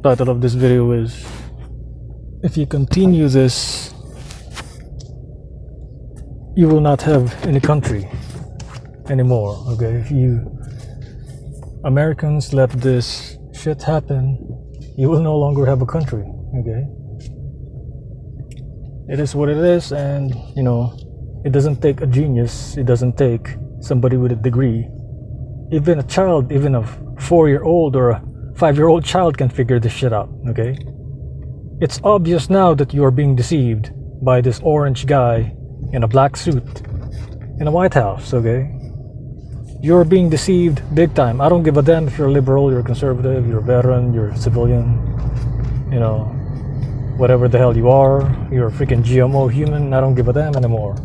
Title of this video is, if you continue this, you will not have any country anymore. Okay, if you Americans let this shit happen, you will no longer have a country. Okay, it is what it is, and you know, it doesn't take a genius, it doesn't take somebody with a degree. Even a child, even a 4-year-old or a 5-year-old child can figure this shit out. Okay, it's obvious now that you are being deceived by this orange guy in a black suit in the White House. Okay, you're being deceived big time. I don't give a damn if you're a liberal, you're a conservative, you're a veteran, you're a civilian, you know, whatever the hell you are, you're a freaking GMO human. I don't give a damn anymore.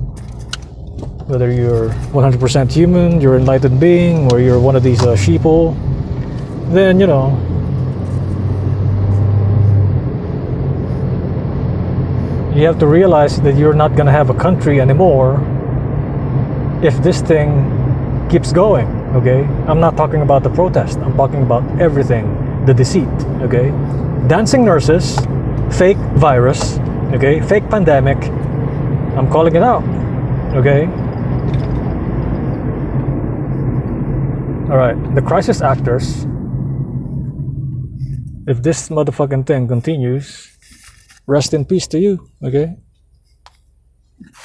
Whether you're 100% human, you're an enlightened being, or you're one of these sheeple, then, you know, you have to realize that you're not gonna have a country anymore if this thing keeps going. Okay, I'm not talking about the protest, I'm talking about everything, the deceit. Okay, dancing nurses, fake virus, okay, fake pandemic, I'm calling it out. Okay, all right, the crisis actors, if this motherfucking thing continues, rest in peace to you. Okay,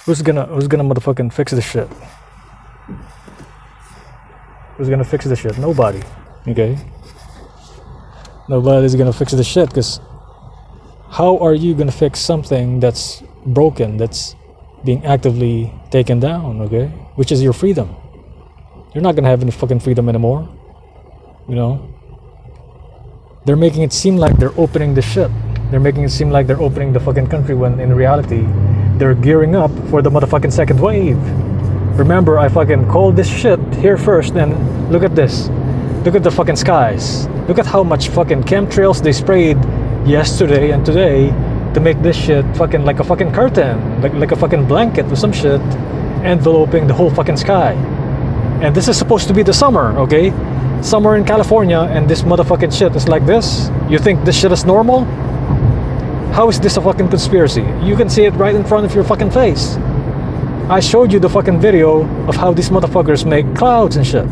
who's gonna motherfucking fix this shit? Who's gonna fix this shit? Nobody. Okay, nobody's gonna fix this shit, because how are you gonna fix something that's broken, that's being actively taken down? Okay, which is your freedom. You're not gonna have any fucking freedom anymore. You know, they're making it seem like they're opening the shit. They're making it seem like they're opening the fucking country, when in reality they're gearing up for the motherfucking second wave. Remember, I fucking called this shit here first, and look at this. Look at the fucking skies. Look at how much fucking chemtrails they sprayed yesterday and today to make this shit fucking like a fucking curtain, like a fucking blanket or some shit, enveloping the whole fucking sky. And this is supposed to be the summer, okay? Summer in California, and this motherfucking shit is like this? You think this shit is normal? How is this a fucking conspiracy? You can see it right in front of your fucking face. I showed you the fucking video of how these motherfuckers make clouds and shit.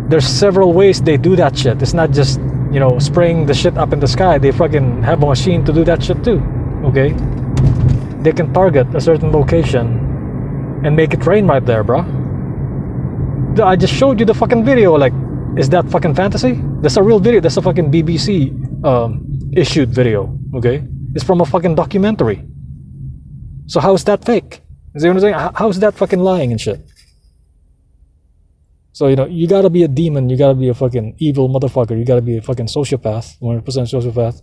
There's several ways they do that shit. It's not just, you know, spraying the shit up in the sky. They fucking have a machine to do that shit too, okay? They can target a certain location and make it rain right there, bro. I just showed you the fucking video. Like, is that fucking fantasy? That's a real video. That's a fucking BBC issued video, okay? It's from a fucking documentary. So how is that fake? Is you know what I'm saying? How is that fucking lying and shit? So, you know, you gotta be a demon, you gotta be a fucking evil motherfucker, you gotta be a fucking sociopath, 100% sociopath,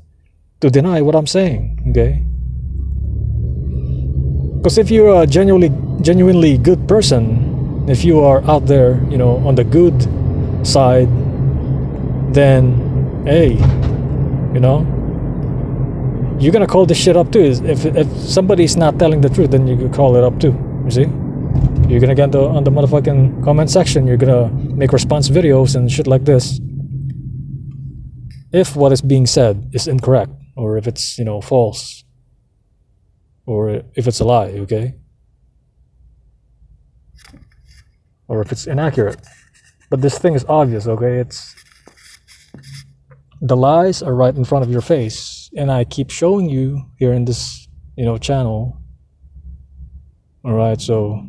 to deny what I'm saying, okay? Because if you're a genuinely good person, if you are out there, you know, on the good side, then, hey, you know, you're gonna call this shit up too. If somebody's not telling the truth, then you can call it up too. You see? You're gonna get on the motherfucking comment section. You're gonna make response videos and shit like this. If what is being said is incorrect, or if it's, you know, false, or if it's a lie, okay? Or if it's inaccurate. But this thing is obvious, okay? It's the lies are right in front of your face, and I keep showing you here in this, you know, channel. All right, so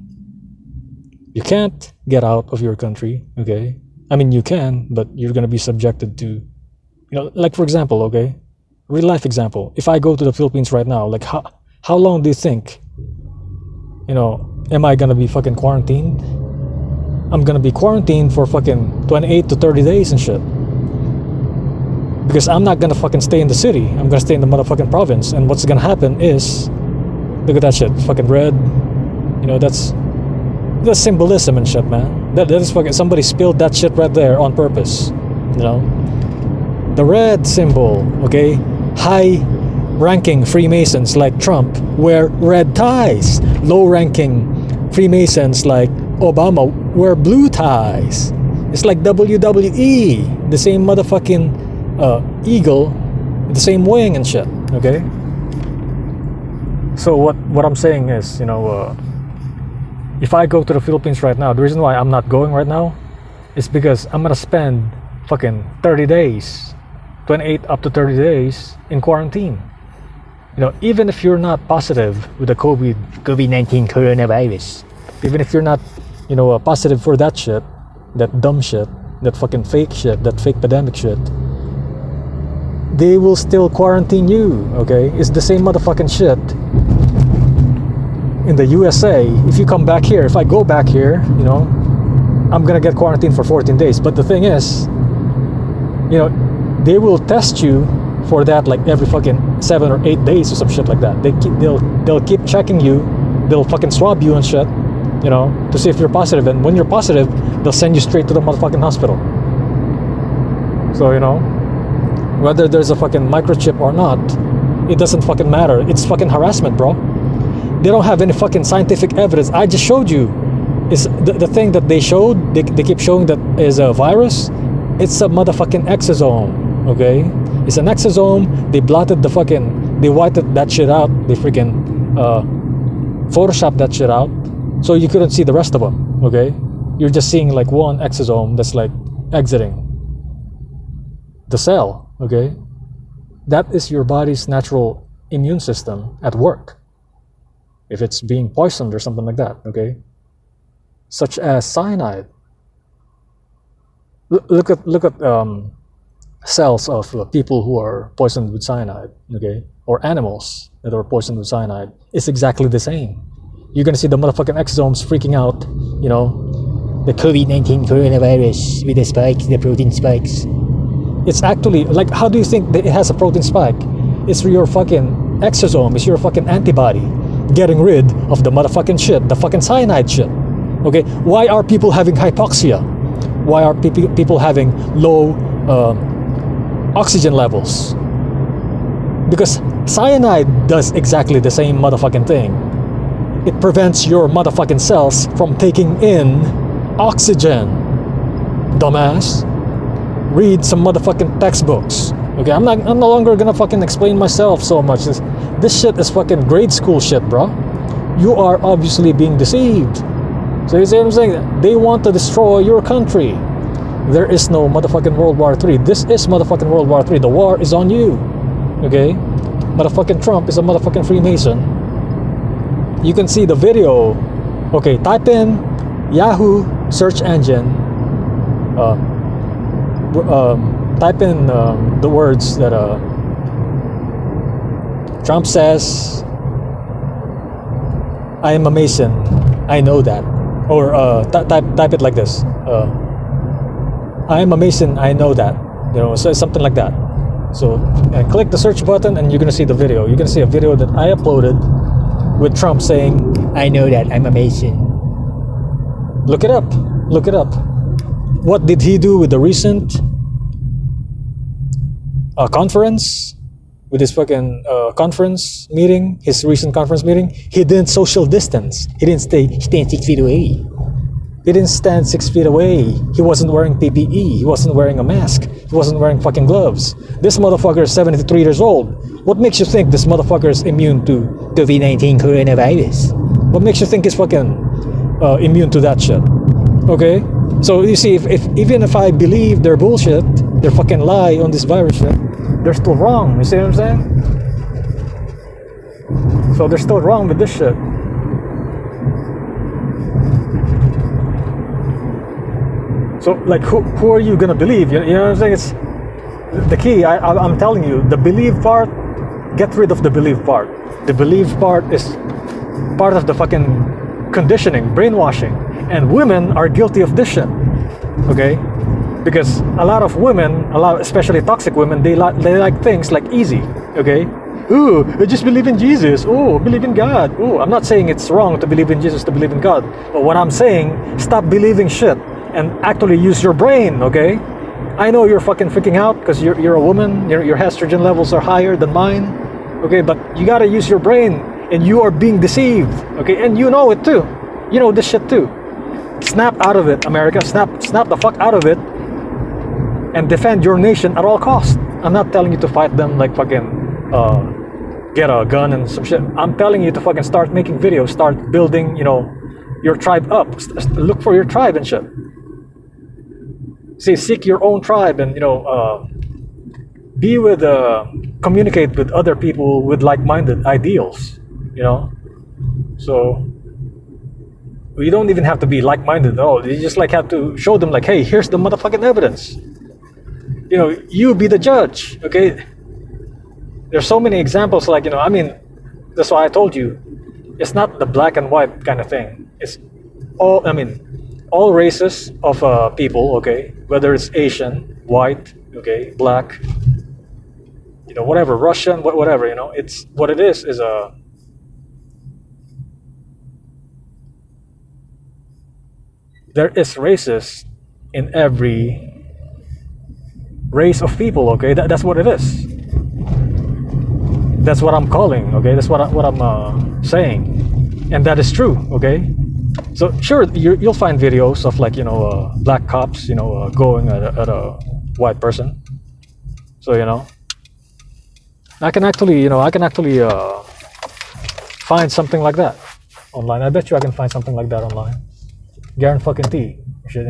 you can't get out of your country, okay? I mean, you can, but you're gonna be subjected to, you know, like for example, okay, real life example. If I go to the Philippines right now, like how long do you think, you know, am I gonna be fucking quarantined? I'm gonna be quarantined for fucking 28 to 30 days and shit. Because I'm not gonna fucking stay in the city. I'm gonna stay in the motherfucking province. And what's gonna happen is, look at that shit, fucking red. You know, that's symbolism and shit, man. That is fucking, somebody spilled that shit right there on purpose. You know, the red symbol, okay? High-ranking Freemasons like Trump wear red ties. Low-ranking Freemasons like Obama wear blue ties. It's like WWE, the same motherfucking eagle with the same wing and shit. Okay. So what I'm saying is, if I go to the Philippines right now, the reason why I'm not going right now is because I'm gonna spend fucking 30 days, 28 up to 30 days in quarantine. Even if you're not positive with the COVID-19 coronavirus, even if you're not, positive for that shit, that dumb shit, that fucking fake shit, that fake pandemic shit, they will still quarantine you, okay? It's the same motherfucking shit in the USA. If you come back here, if I go back here, I'm gonna get quarantined for 14 days. But the thing is, they will test you for that like every fucking 7 or 8 days or some shit like that. They'll keep checking you. They'll fucking swab you and shit, to see if you're positive. And when you're positive, they'll send you straight to the motherfucking hospital. So, whether there's a fucking microchip or not, it doesn't fucking matter. It's fucking harassment, bro. They don't have any fucking scientific evidence. I just showed you. Is the thing that they showed, they keep showing that is a virus. It's a motherfucking exosome, okay? It's an exosome. They whited that shit out. They freaking photoshopped that shit out. So you couldn't see the rest of them, okay? You're just seeing like one exosome that's like exiting the cell, okay? That is your body's natural immune system at work. If it's being poisoned or something like that, okay? Such as cyanide. Look at cells of people who are poisoned with cyanide, okay? Or animals that are poisoned with cyanide. It's exactly the same. You're gonna see the motherfucking exosomes freaking out, the COVID-19 coronavirus with the spikes, the protein spikes. It's actually, like, how do you think that it has a protein spike? It's your fucking exosome, it's your fucking antibody getting rid of the motherfucking shit, the fucking cyanide shit. Okay, why are people having hypoxia? Why are people having low oxygen levels? Because cyanide does exactly the same motherfucking thing. It prevents your motherfucking cells from taking in oxygen. Dumbass. Read some motherfucking textbooks. Okay, I'm no longer gonna fucking explain myself so much. This shit is fucking grade school shit, bro. You are obviously being deceived. So you see what I'm saying? They want to destroy your country. There is no motherfucking World War III. This is motherfucking World War III. The war is on you. Okay? Motherfucking Trump is a motherfucking Freemason. You can see the video. Okay, type in Yahoo search engine. Type in the words that Trump says, I am a Mason. I know that. Or type it like this. I am a Mason. I know that. So something like that. So click the search button and you're gonna see the video. You're gonna see a video that I uploaded with Trump saying, I know that, I'm a Mason. Look it up. Look it up. What did he do with the recent conference? With his fucking conference meeting, his recent conference meeting, he didn't social distance. He didn't stand 6 feet away. He didn't stand 6 feet away. He wasn't wearing PPE. He wasn't wearing a mask. He wasn't wearing fucking gloves. This motherfucker is 73 years old. What makes you think this motherfucker is immune to COVID-19 coronavirus? What makes you think he's fucking immune to that shit? Okay? So you see, if even if I believe their bullshit, their fucking lie on this virus shit, they're still wrong. You see what I'm saying? So they're still wrong with this shit. So like, who are you gonna believe? You know what I'm saying? It's the key. I'm telling you, the believe part. Get rid of the believe part. The believe part is part of the fucking conditioning, brainwashing, and women are guilty of this shit. Okay? Because a lot of women, especially toxic women, they like things like easy. Okay? Ooh, I just believe in Jesus. Oh, believe in God. Oh, I'm not saying it's wrong to believe in Jesus, to believe in God. But what I'm saying, stop believing shit and actually use your brain. Okay? I know you're fucking freaking out because you're a woman. Your estrogen levels are higher than mine. Okay, but you gotta use your brain, and you are being deceived. Okay, and you know it too. You know this shit too. Snap out of it, America. Snap the fuck out of it, and defend your nation at all costs. I'm not telling you to fight them like fucking get a gun and some shit. I'm telling you to fucking start making videos, start building, your tribe up. Look for your tribe and shit. See, seek your own tribe and be with, communicate with other people with like-minded ideals. So you don't even have to be like-minded at all. You just have to show them hey, here's the motherfucking evidence. You be the judge, okay? There's so many examples that's why I told you, it's not the black and white kind of thing. It's all races of people, okay? Whether it's Asian, white, okay, black, whatever, Russian, whatever, it's what it is there is races in every race of people, okay? That's what it is. That's what I'm calling, okay? That's what I'm saying, and that is true, okay? So sure, you'll find videos of black cops, going at a white person. So I can actually find something like that online. I bet you I can find something like that online. Guarantee fucking T, shit,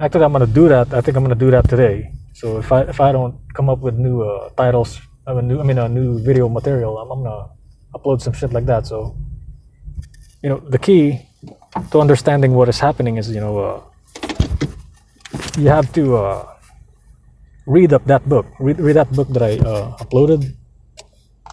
Actually, I'm gonna do that. I think I'm gonna do that today. So if I don't come up with new titles, a new video material, I'm gonna upload some shit like that. So the key to understanding what is happening is you have to read up that book. Read that book that I uploaded.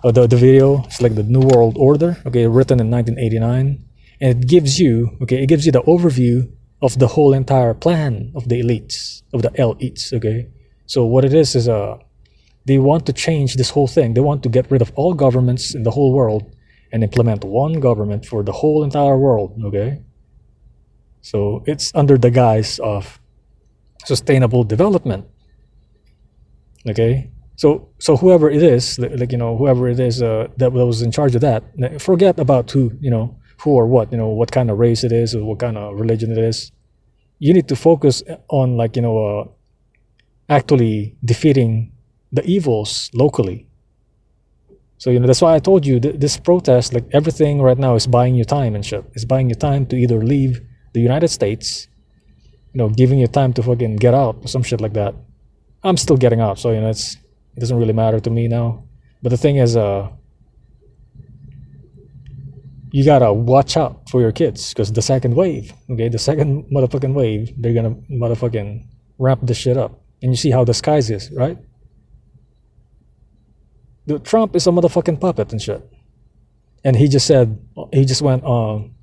The video. It's like the New World Order. Okay, written in 1989, and it gives you the overview of the whole entire plan of the elites, of the elites, okay? So what it is they want to change this whole thing. They want to get rid of all governments in the whole world and implement one government for the whole entire world, okay? So it's under the guise of sustainable development, okay? So whoever it is, whoever it is that was in charge of that, forget about who or what kind of race it is or what kind of religion it is. You need to focus on actually defeating the evils locally. So that's why I told you this protest, everything right now is buying you time and shit. It's buying you time to either leave the United States, giving you time to fucking get out or some shit like that. I'm still getting out, so it doesn't really matter to me now. But the thing is, you gotta watch out for your kids, because the second wave, the second motherfucking wave, they're gonna motherfucking ramp this shit up. And you see how the skies is, right? The Trump is a motherfucking puppet and shit. And he just went on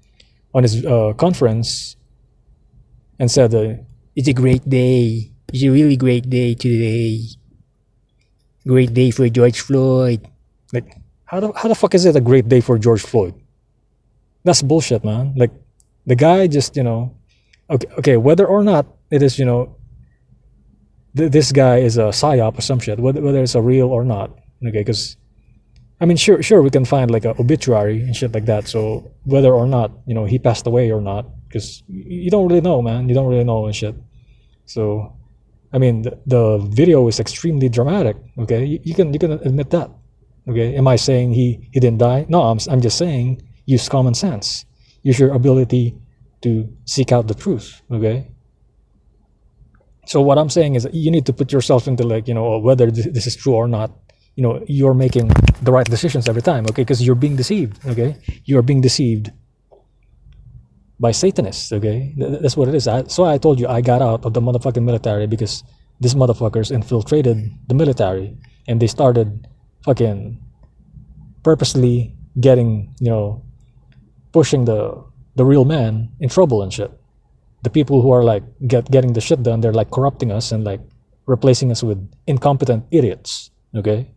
his conference and said, it's a great day. It's a really great day today. Great day for George Floyd. How the fuck is it a great day for George Floyd? That's bullshit, man. The guy just, okay, whether or not it is, this guy is a psyop or some shit, whether it's a real or not, okay, because, sure, we can find a obituary and shit like that, so whether or not, he passed away or not, because you don't really know, man, you don't really know and shit. So, the video is extremely dramatic, okay, you can admit that, okay. Am I saying he didn't die? No, I'm just saying, use common sense. Use your ability to seek out the truth, okay? So what I'm saying is you need to put yourself into whether this is true or not. You're making the right decisions every time, okay? Because you're being deceived, okay? You're being deceived by Satanists, okay? That's what it is. So I told you I got out of the motherfucking military because these motherfuckers infiltrated the military and they started fucking purposely getting, pushing the real man in trouble and shit. The people who are getting the shit done, they're corrupting us and replacing us with incompetent idiots. Okay,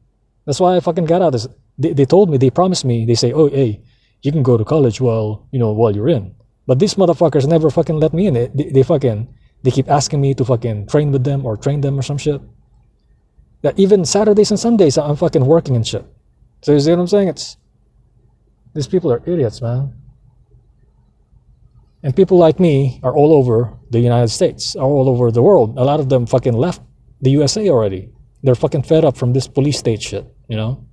that's why I fucking got out. They told me, they promised me, they say, oh hey, you can go to college while you're in. But these motherfuckers never fucking let me in. They keep asking me to fucking train with them or train them or some shit. That even Saturdays and Sundays I'm fucking working and shit. So you see what I'm saying? These people are idiots, man. And people like me are all over the United States, are all over the world. A lot of them fucking left the USA already. They're fucking fed up from this police state shit, you know?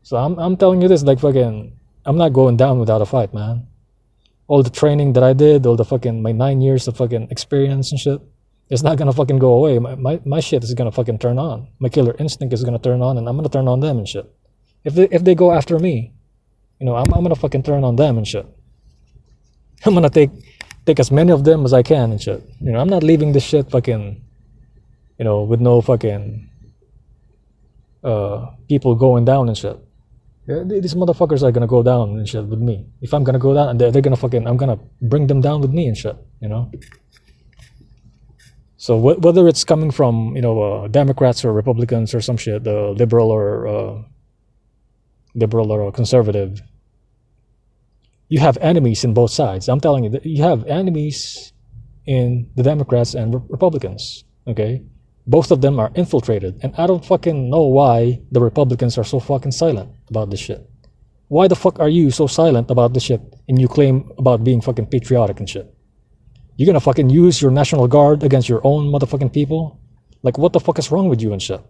So I'm telling you this, like, fucking, I'm not going down without a fight, man. All the training that I did, all the fucking, my 9 years of fucking experience and shit, it's not gonna fucking go away. My shit is gonna fucking turn on. My killer instinct is gonna turn on, and I'm gonna turn on them and shit. If they go after me, you know, I'm gonna fucking turn on them and shit. I'm gonna take as many of them as I can and shit. You know, I'm not leaving this shit fucking, you know, with no fucking people going down and shit. Yeah, these motherfuckers are gonna go down and shit with me. If I'm gonna go down, they're gonna fucking, I'm gonna bring them down with me and shit, you know? So whether it's coming from, you know, Democrats or Republicans or some shit, liberal or conservative, you have enemies in both sides. I'm telling you that you have enemies in the Democrats and Republicans. Okay, both of them are infiltrated, and I don't fucking know why the Republicans are so fucking silent about this shit. Why the fuck are you so silent about this shit, and you claim about being fucking patriotic and shit? You gonna fucking use your National Guard against your own motherfucking people? Like, what the fuck is wrong with you and shit?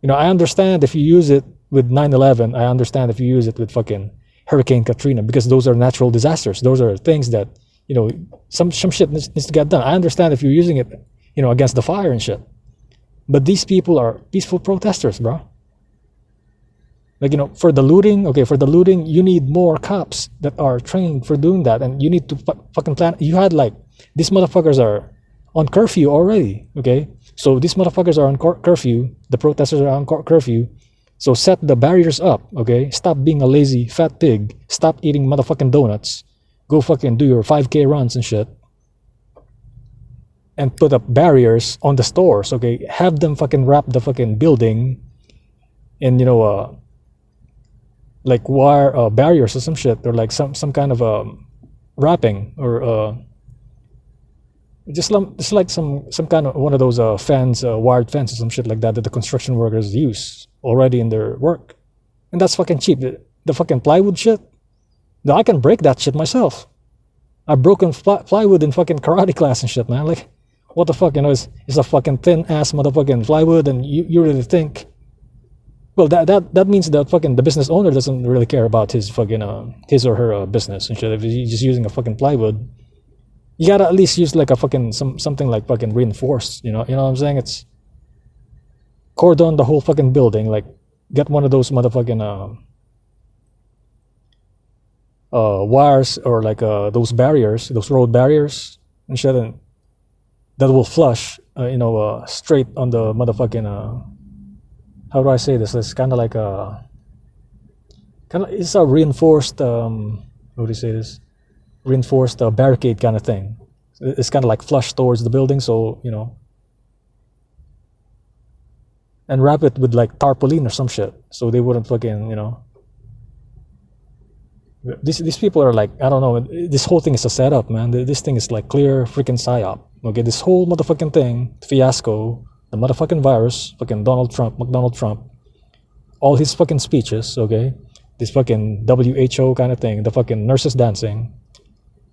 You know, I understand if you use it with 9/11. I understand if you use it with fucking Hurricane Katrina, because those are natural disasters. Those are things that, you know, some shit needs to get done. I understand if you're using it, you know, against the fire and shit. But these people are peaceful protesters, bro. Like, you know, for the looting, okay, for the looting, you need more cops that are trained for doing that, and you need to fucking plan. You had, like, these motherfuckers are on curfew already, okay? So these motherfuckers are on curfew, the protesters are on curfew, so set the barriers up, okay? Stop being a lazy fat pig, stop eating motherfucking donuts, go fucking do your 5K runs and shit, and put up barriers on the stores, okay? Have them fucking wrap the fucking building in, you know, like wire barriers or some shit, or like some kind of wrapping, or just like some kind of one of those fence, wired fence or some shit like that the construction workers use already in their work, and that's fucking cheap. The fucking plywood shit, I can break that shit myself. I've broken plywood in fucking karate class and shit, man. Like, what the fuck, you know? It's a fucking thin ass motherfucking plywood, and you really think. Well, that means that fucking the business owner doesn't really care about his fucking his or her business and shit. If he's just using a fucking plywood, you gotta at least use like a fucking something like fucking reinforced. You know what I'm saying? It's cordon the whole fucking building. Like, get one of those motherfucking wires, or like those barriers, those road barriers and shit, and that will flush, straight on the motherfucking. How do I say this? It's kind of like it's a reinforced, how do you say this? Reinforced barricade kind of thing. It's kind of like flush towards the building, so, you know, and wrap it with like tarpaulin or some shit, so they wouldn't fucking, you know. These people are like, I don't know, this whole thing is a setup, man. This thing is like clear freaking psyop. Okay, this whole motherfucking thing, fiasco, the motherfucking virus, fucking McDonald Trump, all his fucking speeches, okay, this fucking WHO kind of thing, the fucking nurses dancing,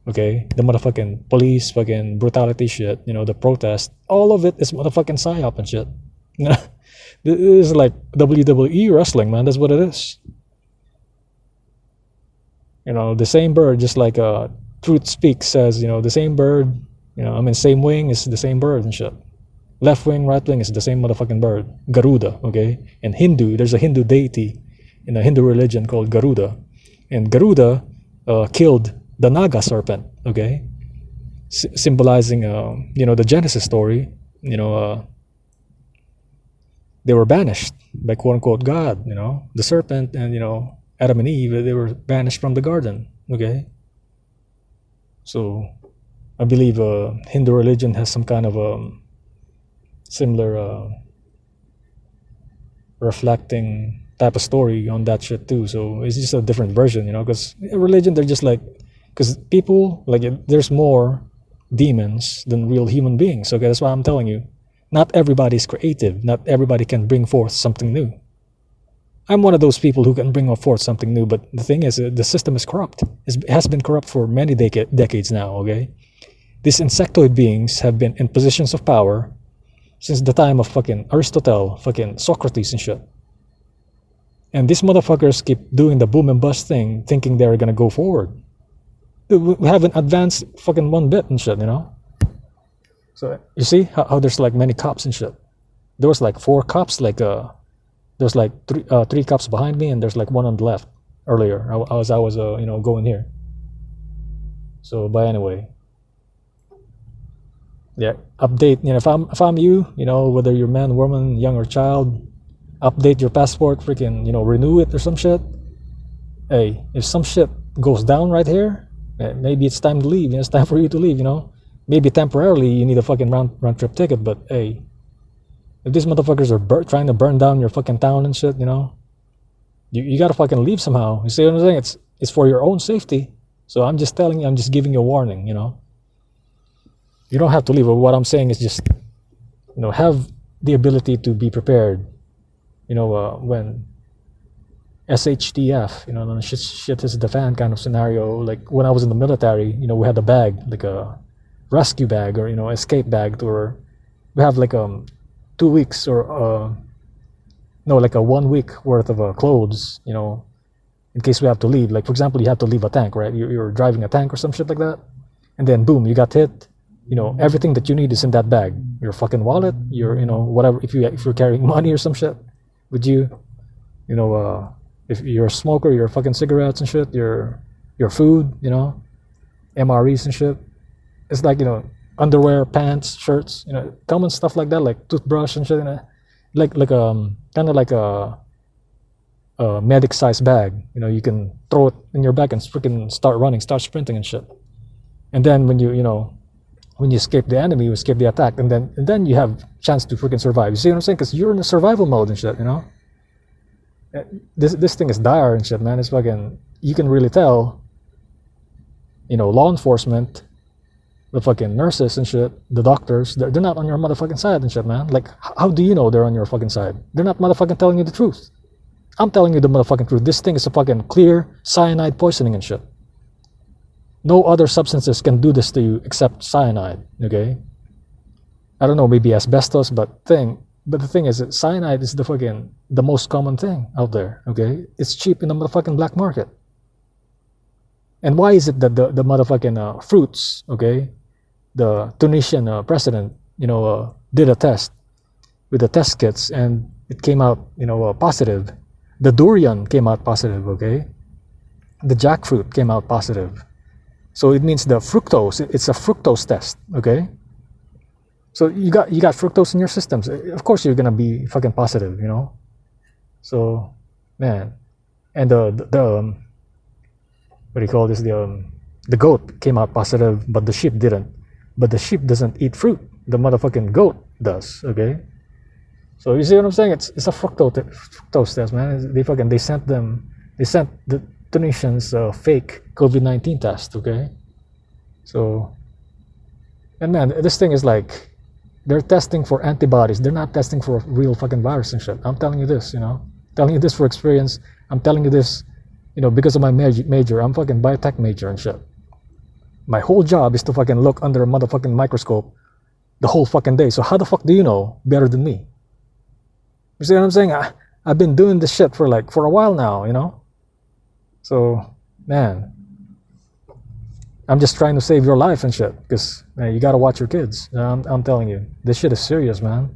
okay, the motherfucking police fucking brutality shit, you know, the protest, all of it is motherfucking psyop and shit. This is like WWE wrestling, man. That's what it is. You know, the same bird, just like Truth Speaks says, you know, the same bird, you know, I mean, same wing is the same bird and shit. Left wing, right wing is the same motherfucking bird. Garuda, okay? And Hindu, there's a Hindu deity in a Hindu religion called Garuda. And Garuda killed the Naga serpent, okay? Symbolizing, the Genesis story. You know, they were banished by quote-unquote God, you know? The serpent and, you know, Adam and Eve, they were banished from the garden, okay? So, I believe Hindu religion has some kind of similar reflecting type of story on that shit too. So it's just a different version, you know, because religion, they're just like, because people, like, there's more demons than real human beings. Okay, that's why I'm telling you, not everybody is creative. Not everybody can bring forth something new. I'm one of those people who can bring forth something new, but the thing is, the system is corrupt. It has been corrupt for many decades now, okay? These insectoid beings have been in positions of power since the time of fucking Aristotle, fucking Socrates and shit. And these motherfuckers keep doing the boom and bust thing, thinking they're gonna go forward. Dude, we haven't advanced fucking one bit and shit, you know? So you see how there's like many cops and shit. There was like 4 cops, like there's like three cops behind me, and there's like one on the left earlier. I was going here. So, but anyway, yeah, update. If I'm you, whether you're man, woman, young or child, update your passport, freaking, renew it or some shit. Hey, if some shit goes down right here, maybe it's time to leave. It's time for you to leave. Maybe temporarily you need a fucking round trip ticket, but hey, if these motherfuckers are trying to burn down your fucking town and shit, you gotta fucking leave somehow. You see what I'm saying? It's for your own safety. So I'm just telling you, I'm just giving you a warning. You don't have to leave. But what I'm saying is just, have the ability to be prepared. When SHTF, shit hits the fan kind of scenario. Like when I was in the military, we had a bag, like a rescue bag or escape bag, or we have like 2 weeks or like a 1 week worth of clothes, in case we have to leave. Like for example, you have to leave a tank, right? You're driving a tank or some shit like that, and then boom, you got hit. Everything that you need is in that bag. Your fucking wallet, your whatever. If you're carrying money or some shit with you, if you're a smoker, your fucking cigarettes and shit, your food, MREs and shit. It's like underwear, pants, shirts, common stuff like that, like toothbrush and shit, like kind of like a medic size bag. You can throw it in your bag and freaking start running, start sprinting and shit. And then when you escape the enemy, you escape the attack, and then you have chance to freaking survive. You see what I'm saying? Because you're in a survival mode and shit. This thing is dire and shit, man. It's fucking, you can really tell. Law enforcement, the fucking nurses and shit, the doctors, they're not on your motherfucking side and shit, man. Like, how do you know they're on your fucking side? They're not motherfucking telling you the truth. I'm telling you the motherfucking truth. This thing is a fucking clear cyanide poisoning and shit. No other substances can do this to you except cyanide, okay? I don't know, maybe asbestos, but the thing is that cyanide is the most common thing out there, okay? It's cheap in the motherfucking black market. And why is it that the motherfucking fruits, okay? The Tunisian president, did a test with the test kits, and it came out, positive. The durian came out positive, okay? The jackfruit came out positive. So it means the fructose, it's a fructose test, okay? So you got fructose in your systems. Of course you're gonna be fucking positive, So, man, and the what do you call this? The goat came out positive, but the sheep didn't. But the sheep doesn't eat fruit. The motherfucking goat does. Okay. So you see what I'm saying? It's a fructose test, man. They sent the Tunisians fake COVID-19 test. Okay. So, and man, this thing is like, they're testing for antibodies. They're not testing for a real fucking virus and shit. I'm telling you this, telling you this for experience. I'm telling you this, because of my major. I'm fucking biotech major and shit. My whole job is to fucking look under a motherfucking microscope the whole fucking day. So how the fuck do you know better than me? You see what I'm saying? I've been doing this shit for a while now, So, man, I'm just trying to save your life and shit, because you gotta watch your kids. I'm telling you, this shit is serious, man.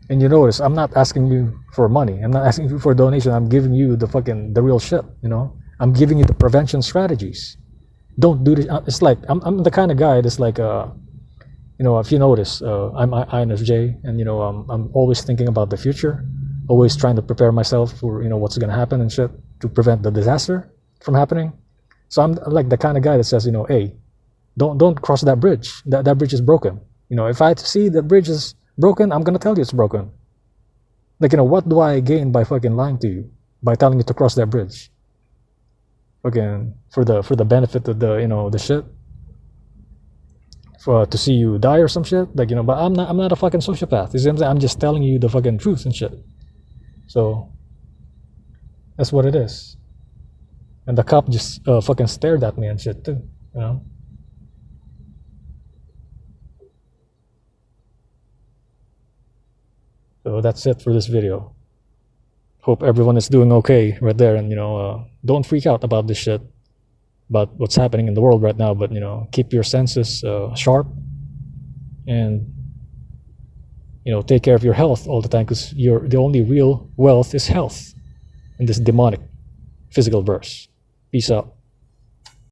And you notice, I'm not asking you for money. I'm not asking you for a donation. I'm giving you the real shit, I'm giving you the prevention strategies. Don't do this. It's like, I'm the kind of guy that's like, if you notice, I'm INFJ, and, I'm always thinking about the future, always trying to prepare myself for, what's going to happen and shit, to prevent the disaster from happening. So I'm like the kind of guy that says, hey, don't cross that bridge. That bridge is broken. If I see that bridge is broken, I'm gonna tell you it's broken. Like, what do I gain by fucking lying to you, by telling you to cross that bridge? Fucking for the benefit of the shit, for to see you die or some shit. Like, but I'm not a fucking sociopath. You see what I'm saying? I'm just telling you the fucking truth and shit. So that's what it is. And the cop just fucking stared at me and shit too. So that's it for this video. Hope everyone is doing okay right there, and don't freak out about this shit, about what's happening in the world right now. But keep your senses sharp, and take care of your health all the time, because the only real wealth is health in this demonic physical verse. Peace out.